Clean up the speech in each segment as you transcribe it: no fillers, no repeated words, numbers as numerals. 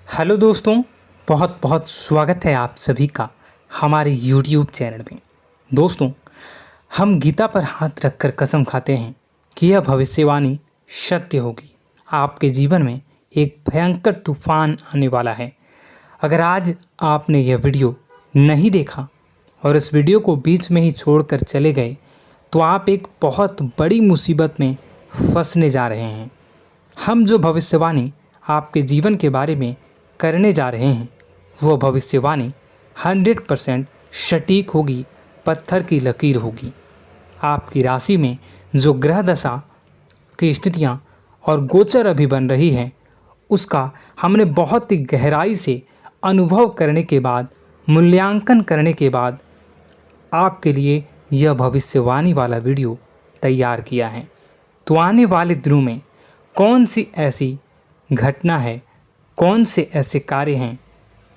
Hello दोस्तों, बहुत बहुत स्वागत है आप सभी का हमारे YouTube चैनल में। दोस्तों, हम गीता पर हाथ रखकर कसम खाते हैं कि यह भविष्यवाणी सत्य होगी। आपके जीवन में एक भयंकर तूफान आने वाला है। अगर आज आपने यह वीडियो नहीं देखा और इस वीडियो को बीच में ही छोड़कर चले गए तो आप एक बहुत बड़ी मुसीबत में फंसने जा रहे हैं। हम जो भविष्यवाणी आपके जीवन के बारे में करने जा रहे हैं वो भविष्यवाणी 100% सटीक होगी, पत्थर की लकीर होगी। आपकी राशि में जो ग्रह दशा की स्थितियां और गोचर अभी बन रही हैं उसका हमने बहुत ही गहराई से अनुभव करने के बाद, मूल्यांकन करने के बाद आपके लिए यह भविष्यवाणी वाला वीडियो तैयार किया है। तो आने वाले दिनों में कौन सी ऐसी घटना है, कौन से ऐसे कार्य हैं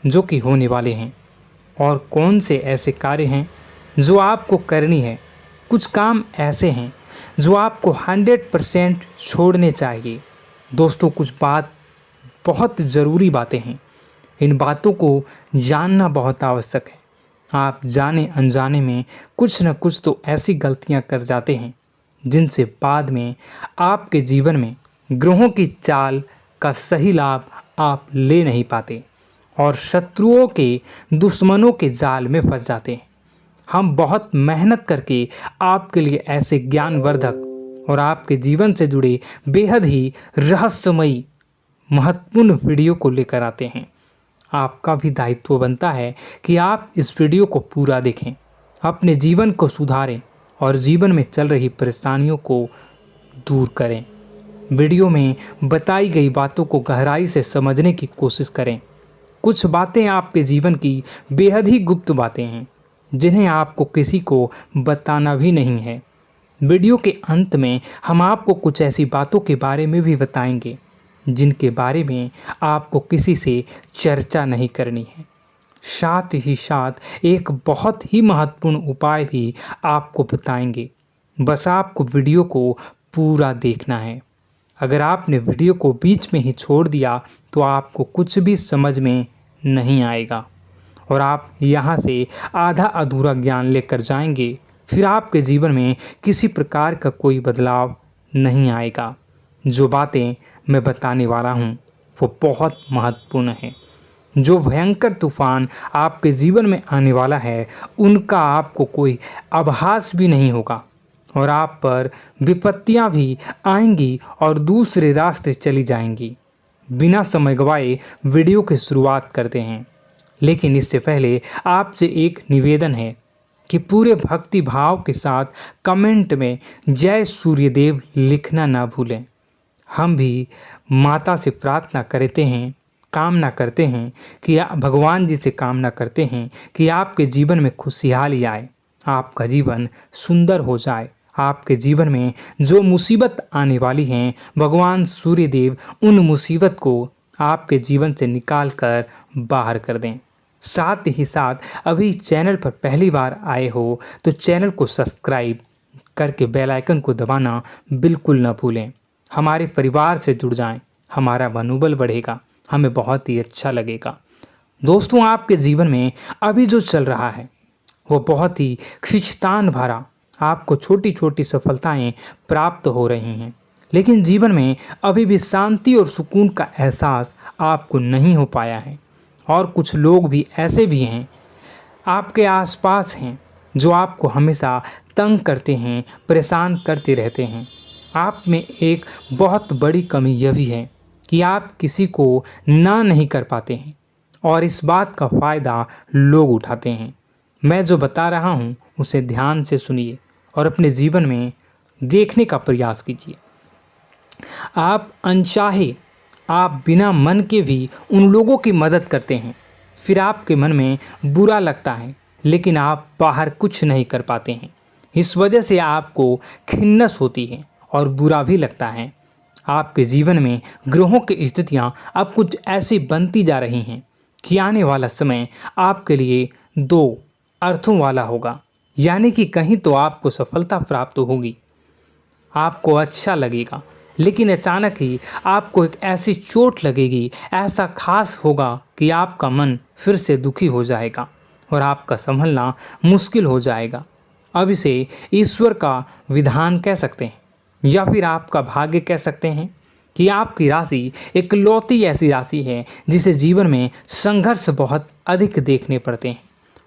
जो कि होने वाले हैं और कौन से ऐसे कार्य हैं जो आपको करनी है। कुछ काम ऐसे हैं जो आपको 100% छोड़ने चाहिए। दोस्तों, कुछ बात बहुत ज़रूरी बातें हैं। इन बातों को जानना बहुत आवश्यक है। आप जाने अनजाने में कुछ न कुछ तो ऐसी गलतियां कर जाते हैं जिनसे बाद में आपके जीवन में ग्रहों की चाल का सही लाभ आप ले नहीं पाते और शत्रुओं के, दुश्मनों के जाल में फंस जाते हैं। हम बहुत मेहनत करके आपके लिए ऐसे ज्ञानवर्धक और आपके जीवन से जुड़े बेहद ही रहस्यमयी महत्वपूर्ण वीडियो को लेकर आते हैं। आपका भी दायित्व बनता है कि आप इस वीडियो को पूरा देखें, अपने जीवन को सुधारें और जीवन में चल रही परेशानियों को दूर करें। वीडियो में बताई गई बातों को गहराई से समझने की कोशिश करें। कुछ बातें आपके जीवन की बेहद ही गुप्त बातें हैं जिन्हें आपको किसी को बताना भी नहीं है। वीडियो के अंत में हम आपको कुछ ऐसी बातों के बारे में भी बताएंगे जिनके बारे में आपको किसी से चर्चा नहीं करनी है। साथ ही साथ एक बहुत ही महत्वपूर्ण उपाय भी आपको बताएंगे। बस आपको वीडियो को पूरा देखना है। अगर आपने वीडियो को बीच में ही छोड़ दिया तो आपको कुछ भी समझ में नहीं आएगा और आप यहाँ से आधा अधूरा ज्ञान लेकर जाएंगे। फिर आपके जीवन में किसी प्रकार का कोई बदलाव नहीं आएगा। जो बातें मैं बताने वाला हूँ वो बहुत महत्वपूर्ण है। जो भयंकर तूफान आपके जीवन में आने वाला है उनका आपको कोई आभास भी नहीं होगा और आप पर विपत्तियां भी आएंगी और दूसरे रास्ते चली जाएंगी। बिना समय गवाए वीडियो की शुरुआत करते हैं, लेकिन इससे पहले आपसे एक निवेदन है कि पूरे भक्ति भाव के साथ कमेंट में जय सूर्यदेव लिखना ना भूलें। हम भी माता से प्रार्थना करते हैं, कामना करते हैं कि भगवान जी से कामना करते हैं कि आपके जीवन में खुशहाली आए, आपका जीवन सुंदर हो जाए। आपके जीवन में जो मुसीबत आने वाली हैं भगवान सूर्यदेव उन मुसीबत को आपके जीवन से निकाल कर बाहर कर दें। साथ ही साथ अभी चैनल पर पहली बार आए हो तो चैनल को सब्सक्राइब करके बेल आइकन को दबाना बिल्कुल न भूलें। हमारे परिवार से जुड़ जाएं, हमारा मनोबल बढ़ेगा, हमें बहुत ही अच्छा लगेगा। दोस्तों, आपके जीवन में अभी जो चल रहा है वो बहुत ही खींचतान भरा, आपको छोटी छोटी सफलताएं प्राप्त हो रही हैं, लेकिन जीवन में अभी भी शांति और सुकून का एहसास आपको नहीं हो पाया है। और कुछ लोग भी ऐसे भी हैं आपके आसपास हैं जो आपको हमेशा तंग करते हैं, परेशान करते रहते हैं। आप में एक बहुत बड़ी कमी यह भी है कि आप किसी को ना नहीं कर पाते हैं और इस बात का फ़ायदा लोग उठाते हैं। मैं जो बता रहा हूँ उसे ध्यान से सुनिए और अपने जीवन में देखने का प्रयास कीजिए। आप अनचाहे, आप बिना मन के भी उन लोगों की मदद करते हैं, फिर आपके मन में बुरा लगता है लेकिन आप बाहर कुछ नहीं कर पाते हैं। इस वजह से आपको खिन्नस होती है और बुरा भी लगता है। आपके जीवन में ग्रहों की स्थितियाँ अब कुछ ऐसी बनती जा रही हैं कि आने वाला समय आपके लिए दो अर्थों वाला होगा। यानी कि कहीं तो आपको सफलता प्राप्त होगी, आपको अच्छा लगेगा लेकिन अचानक ही आपको एक ऐसी चोट लगेगी, ऐसा खास होगा कि आपका मन फिर से दुखी हो जाएगा और आपका संभलना मुश्किल हो जाएगा। अब इसे ईश्वर का विधान कह सकते हैं या फिर आपका भाग्य कह सकते हैं कि आपकी राशि इकलौती ऐसी राशि है जिसे जीवन में संघर्ष बहुत अधिक देखने पड़ते हैं,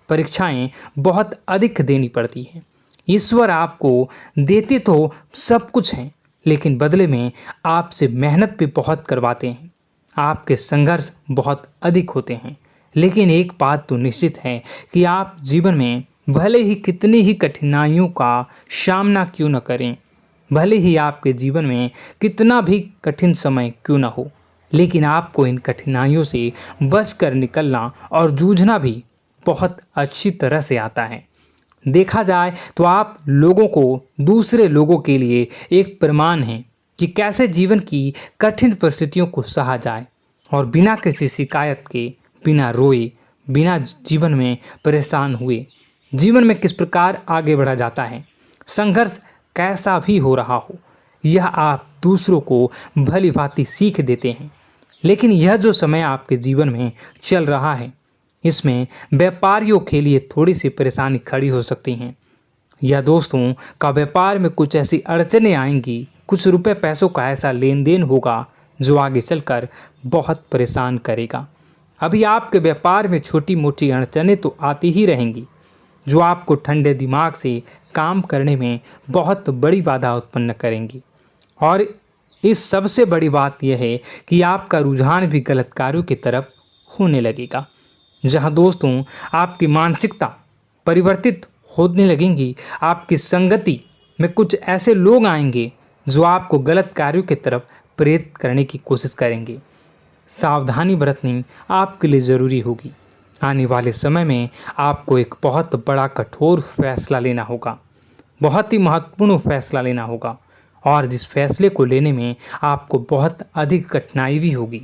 परीक्षाएं बहुत अधिक देनी पड़ती हैं। ईश्वर आपको देते तो सब कुछ हैं, लेकिन बदले में आपसे मेहनत भी बहुत करवाते हैं। आपके संघर्ष बहुत अधिक होते हैं, लेकिन एक बात तो निश्चित है कि आप जीवन में भले ही कितनी ही कठिनाइयों का सामना क्यों न करें, भले ही आपके जीवन में कितना भी कठिन समय क्यों न हो, लेकिन आपको इन कठिनाइयों से बच कर निकलना और जूझना भी बहुत अच्छी तरह से आता है। देखा जाए तो आप लोगों को दूसरे लोगों के लिए एक प्रमाण हैं कि कैसे जीवन की कठिन परिस्थितियों को सहा जाए और बिना किसी शिकायत के, बिना रोए, बिना जीवन में परेशान हुए जीवन में किस प्रकार आगे बढ़ा जाता है। संघर्ष कैसा भी हो रहा हो, यह आप दूसरों को भली भांति सीख देते हैं। लेकिन यह जो समय आपके जीवन में चल रहा है, इसमें व्यापारियों के लिए थोड़ी सी परेशानी खड़ी हो सकती हैं, या दोस्तों का व्यापार में कुछ ऐसी अड़चनें आएंगी, कुछ रुपए पैसों का ऐसा लेन देन होगा जो आगे चलकर बहुत परेशान करेगा। अभी आपके व्यापार में छोटी मोटी अड़चनें तो आती ही रहेंगी, जो आपको ठंडे दिमाग से काम करने में बहुत बड़ी बाधा उत्पन्न करेंगी। और इस सबसे बड़ी बात यह है कि आपका रुझान भी गलत कार्यों की तरफ होने लगेगा, जहां दोस्तों आपकी मानसिकता परिवर्तित होने लगेंगी। आपकी संगति में कुछ ऐसे लोग आएंगे जो आपको गलत कार्यों की तरफ प्रेरित करने की कोशिश करेंगे। सावधानी बरतनी आपके लिए ज़रूरी होगी। आने वाले समय में आपको एक बहुत बड़ा कठोर फैसला लेना होगा, बहुत ही महत्वपूर्ण फैसला लेना होगा, और जिस फैसले को लेने में आपको बहुत अधिक कठिनाई भी होगी।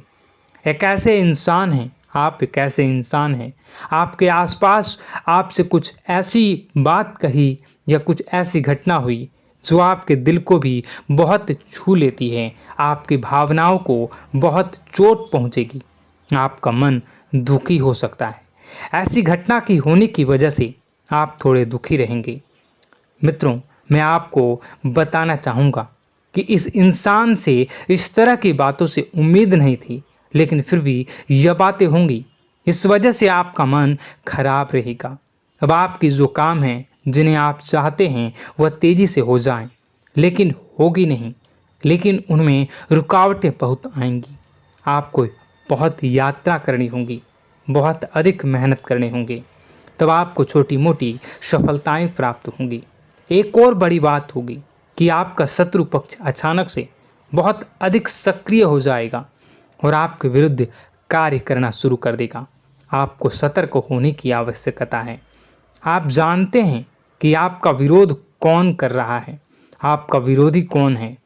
एक ऐसे इंसान हैं, आप एक ऐसे इंसान हैं, आपके आसपास आपसे कुछ ऐसी बात कही या कुछ ऐसी घटना हुई जो आपके दिल को भी बहुत छू लेती है, आपकी भावनाओं को बहुत चोट पहुंचेगी, आपका मन दुखी हो सकता है। ऐसी घटना की होने की वजह से आप थोड़े दुखी रहेंगे। मित्रों, मैं आपको बताना चाहूँगा कि इस इंसान से इस तरह की बातों से उम्मीद नहीं थी, लेकिन फिर भी यह बातें होंगी। इस वजह से आपका मन खराब रहेगा। अब आपकी जो काम है, जिन्हें आप चाहते हैं वह तेज़ी से हो जाएं, लेकिन होगी नहीं, लेकिन उनमें रुकावटें बहुत आएंगी। आपको बहुत यात्रा करनी होगी, बहुत अधिक मेहनत करने होंगे, तब आपको छोटी मोटी सफलताएं प्राप्त होंगी। एक और बड़ी बात होगी कि आपका शत्रु पक्ष अचानक से बहुत अधिक सक्रिय हो जाएगा और आपके विरुद्ध कार्य करना शुरू कर देगा। आपको सतर्क होने की आवश्यकता है। आप जानते हैं कि आपका विरोध कौन कर रहा है, आपका विरोधी कौन है,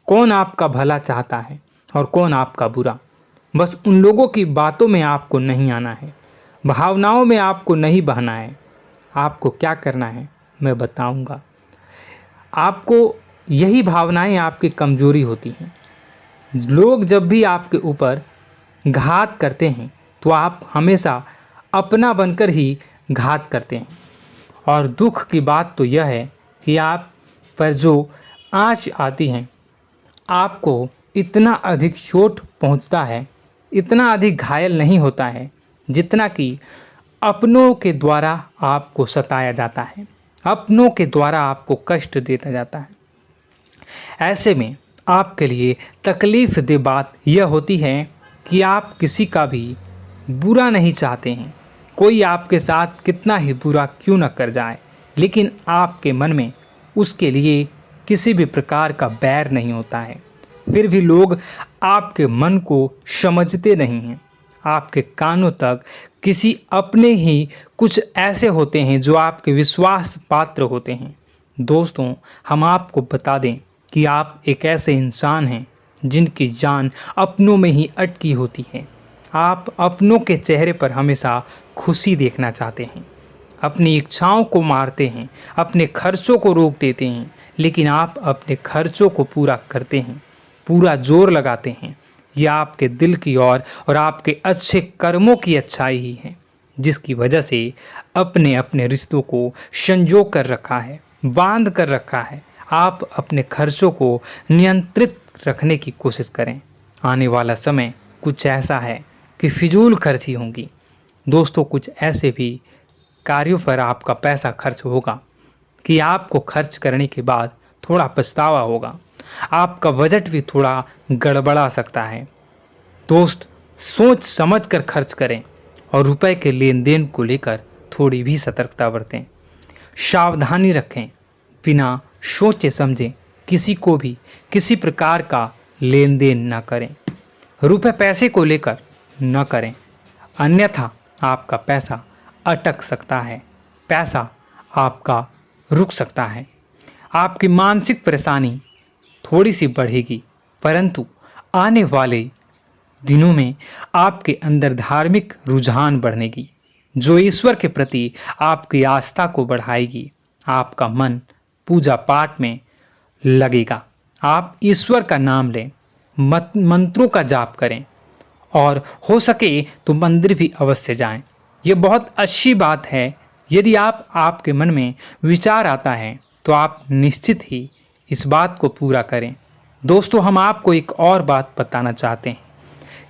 कौन आपका भला चाहता है और कौन आपका बुरा। बस उन लोगों की बातों में आपको नहीं आना है, भावनाओं में आपको नहीं बहना है। आपको क्या करना है मैं बताऊंगा। आपको यही भावनाएं आपकी कमजोरी होती हैं। लोग जब भी आपके ऊपर घात करते हैं तो आप हमेशा अपना बनकर ही घात करते हैं। और दुख की बात तो यह है कि आप पर जो आँच आती है, आपको इतना अधिक चोट पहुंचता है, इतना अधिक घायल नहीं होता है जितना कि अपनों के द्वारा आपको सताया जाता है, अपनों के द्वारा आपको कष्ट देता जाता है। ऐसे में आपके लिए तकलीफ़ दे बात यह होती है कि आप किसी का भी बुरा नहीं चाहते हैं। कोई आपके साथ कितना ही बुरा क्यों न कर जाए, लेकिन आपके मन में उसके लिए किसी भी प्रकार का बैर नहीं होता है। फिर भी लोग आपके मन को समझते नहीं हैं। आपके कानों तक किसी अपने ही कुछ ऐसे होते हैं जो आपके विश्वास पात्र होते हैं। दोस्तों, हम आपको बता दें कि आप एक ऐसे इंसान हैं जिनकी जान अपनों में ही अटकी होती है। आप अपनों के चेहरे पर हमेशा खुशी देखना चाहते हैं, अपनी इच्छाओं को मारते हैं, अपने खर्चों को रोक देते हैं, लेकिन आप अपने खर्चों को पूरा करते हैं। पूरा जोर लगाते हैं, यह आपके दिल की और आपके अच्छे कर्मों की अच्छाई ही है, जिसकी वजह से अपने अपने रिश्तों को संजो कर रखा है, बांध कर रखा है। आप अपने खर्चों को नियंत्रित रखने की कोशिश करें। आने वाला समय कुछ ऐसा है कि फिजूल खर्ची होंगी। दोस्तों, कुछ ऐसे भी कार्यों पर आपका पैसा खर्च होगा कि आपको खर्च करने के बाद थोड़ा पछतावा होगा। आपका बजट भी थोड़ा गड़बड़ा सकता है। दोस्त, सोच समझ कर खर्च करें और रुपए के लेन देन को लेकर थोड़ी भी सतर्कता बरतें। सावधानी रखें, बिना सोचे समझे किसी को भी किसी प्रकार का लेन देन न करें। रुपए पैसे को लेकर न करें, अन्यथा आपका पैसा अटक सकता है, पैसा आपका रुक सकता है। आपकी मानसिक परेशानी थोड़ी सी बढ़ेगी, परंतु आने वाले दिनों में आपके अंदर धार्मिक रुझान बढ़नेगी, जो ईश्वर के प्रति आपकी आस्था को बढ़ाएगी। आपका मन पूजा पाठ में लगेगा। आप ईश्वर का नाम लें, मंत्रों का जाप करें और हो सके तो मंदिर भी अवश्य जाएं। ये बहुत अच्छी बात है। यदि आपके मन में विचार आता है तो आप निश्चित ही इस बात को पूरा करें। दोस्तों, हम आपको एक और बात बताना चाहते हैं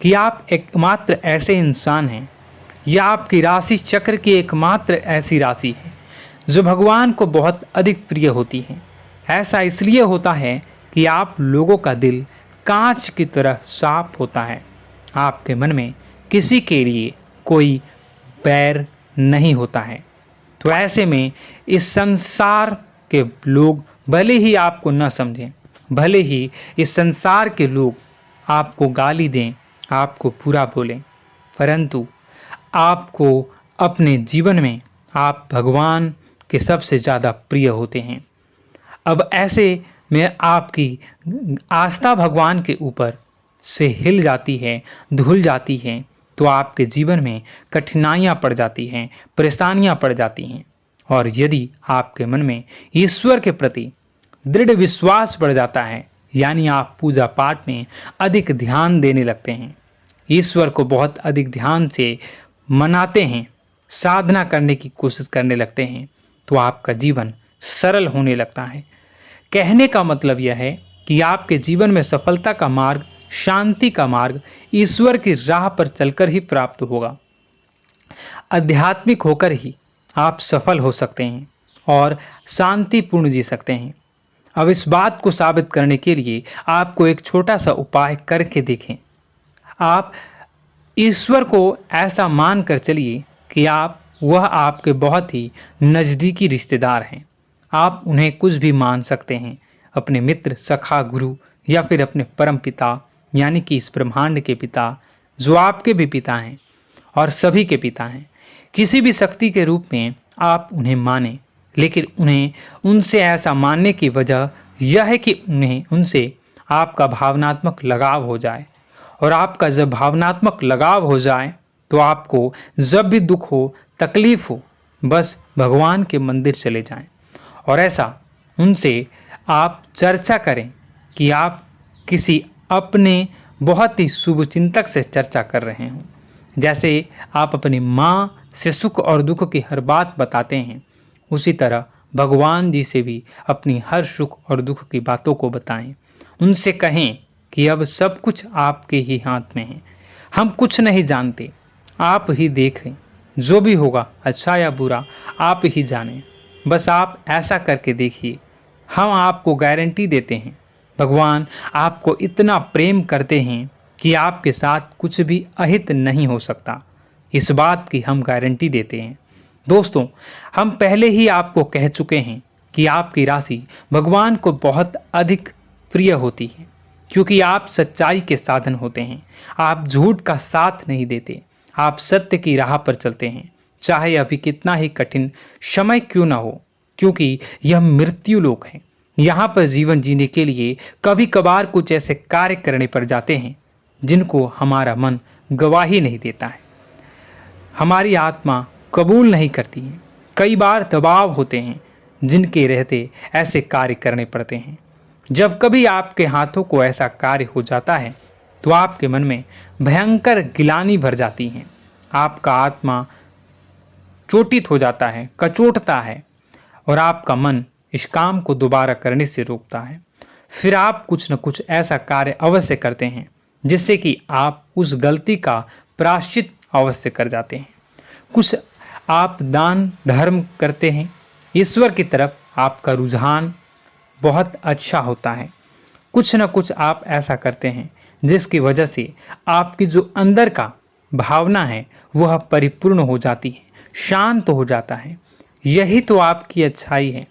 कि आप एकमात्र ऐसे इंसान हैं, यह आपकी राशि चक्र की एकमात्र ऐसी राशि है जो भगवान को बहुत अधिक प्रिय होती है। ऐसा इसलिए होता है कि आप लोगों का दिल कांच की तरह साफ होता है। आपके मन में किसी के लिए कोई बैर नहीं होता है। तो ऐसे में इस संसार के लोग भले ही आपको न समझें, भले ही इस संसार के लोग आपको गाली दें, आपको बुरा बोलें, परंतु आपको अपने जीवन में आप भगवान के सबसे ज़्यादा प्रिय होते हैं। अब ऐसे में आपकी आस्था भगवान के ऊपर से हिल जाती है, धुल जाती है, तो आपके जीवन में कठिनाइयाँ पड़ जाती हैं, परेशानियाँ पड़ जाती हैं। और यदि आपके मन में ईश्वर के प्रति दृढ़ विश्वास बढ़ जाता है, यानी आप पूजा पाठ में अधिक ध्यान देने लगते हैं, ईश्वर को बहुत अधिक ध्यान से मनाते हैं, साधना करने की कोशिश करने लगते हैं, तो आपका जीवन सरल होने लगता है। कहने का मतलब यह है कि आपके जीवन में सफलता का मार्ग, शांति का मार्ग ईश्वर की राह पर चलकर ही प्राप्त होगा। आध्यात्मिक होकर ही आप सफल हो सकते हैं और शांतिपूर्ण जी सकते हैं। अब इस बात को साबित करने के लिए आपको एक छोटा सा उपाय करके देखें। आप ईश्वर को ऐसा मान कर चलिए कि वह आपके बहुत ही नज़दीकी रिश्तेदार हैं। आप उन्हें कुछ भी मान सकते हैं, अपने मित्र, सखा, गुरु या फिर अपने परम पिता, यानी कि इस ब्रह्मांड के पिता, जो आपके भी पिता हैं और सभी के पिता हैं। किसी भी शक्ति के रूप में आप उन्हें मानें, लेकिन उन्हें उनसे ऐसा मानने की वजह यह है कि उनसे आपका भावनात्मक लगाव हो जाए। और आपका जब भावनात्मक लगाव हो जाए तो आपको जब भी दुख हो, तकलीफ हो, बस भगवान के मंदिर चले जाएं और ऐसा उनसे आप चर्चा करें कि आप किसी अपने बहुत ही शुभचिंतक से चर्चा कर रहे हों। जैसे आप अपनी माँ से सुख और दुख की हर बात बताते हैं, उसी तरह भगवान जी से भी अपनी हर सुख और दुख की बातों को बताएं। उनसे कहें कि अब सब कुछ आपके ही हाथ में है, हम कुछ नहीं जानते, आप ही देखें, जो भी होगा अच्छा या बुरा आप ही जानें। बस आप ऐसा करके देखिए, हम आपको गारंटी देते हैं भगवान आपको इतना प्रेम करते हैं कि आपके साथ कुछ भी अहित नहीं हो सकता। इस बात की हम गारंटी देते हैं। दोस्तों, हम पहले ही आपको कह चुके हैं कि आपकी राशि भगवान को बहुत अधिक प्रिय होती है, क्योंकि आप सच्चाई के साधन होते हैं। आप झूठ का साथ नहीं देते, आप सत्य की राह पर चलते हैं, चाहे अभी कितना ही कठिन समय क्यों ना हो, क्योंकि यह मृत्यु लोक है। यहाँ पर जीवन जीने के लिए कभी कभार कुछ ऐसे कार्य करने पड़ जाते हैं जिनको हमारा मन गवाही नहीं देता है, हमारी आत्मा कबूल नहीं करती है। कई बार दबाव होते हैं जिनके रहते ऐसे कार्य करने पड़ते हैं। जब कभी आपके हाथों को ऐसा कार्य हो जाता है तो आपके मन में भयंकर गिलानी भर जाती है। आपका आत्मा चोटित हो जाता है, कचोटता है और आपका मन इस काम को दोबारा करने से रोकता है। फिर आप कुछ न कुछ ऐसा कार्य अवश्य करते हैं जिससे कि आप उस गलती का प्रायश्चित अवश्य कर जाते हैं। कुछ आप दान धर्म करते हैं। ईश्वर की तरफ आपका रुझान बहुत अच्छा होता है। कुछ न कुछ आप ऐसा करते हैं जिसकी वजह से आपकी जो अंदर का भावना है वह परिपूर्ण हो जाती है, शांत हो जाता है। यही तो आपकी अच्छाई है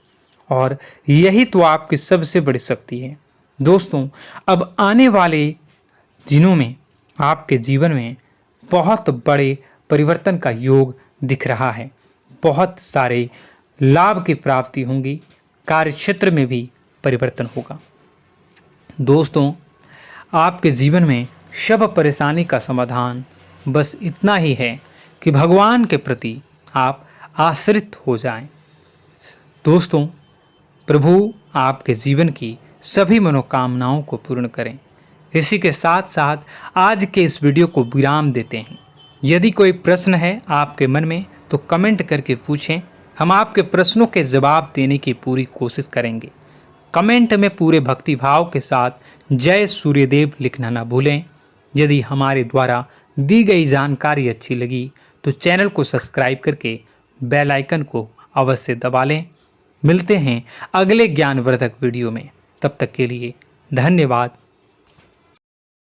और यही तो आपकी सबसे बड़ी शक्ति है। दोस्तों, अब आने वाले दिनों में आपके जीवन में बहुत बड़े परिवर्तन का योग दिख रहा है। बहुत सारे लाभ की प्राप्ति होंगी, कार्यक्षेत्र में भी परिवर्तन होगा। दोस्तों, आपके जीवन में सब परेशानी का समाधान बस इतना ही है कि भगवान के प्रति आप आश्रित हो जाएं। दोस्तों, प्रभु आपके जीवन की सभी मनोकामनाओं को पूर्ण करें। इसी के साथ साथ आज के इस वीडियो को विराम देते हैं। यदि कोई प्रश्न है आपके मन में तो कमेंट करके पूछें, हम आपके प्रश्नों के जवाब देने की पूरी कोशिश करेंगे। कमेंट में पूरे भक्तिभाव के साथ जय सूर्यदेव लिखना ना भूलें। यदि हमारे द्वारा दी गई जानकारी अच्छी लगी तो चैनल को सब्सक्राइब करके बेल आइकन को अवश्य दबा लें। मिलते हैं अगले ज्ञानवर्धक वीडियो में। तब तक के लिए धन्यवाद।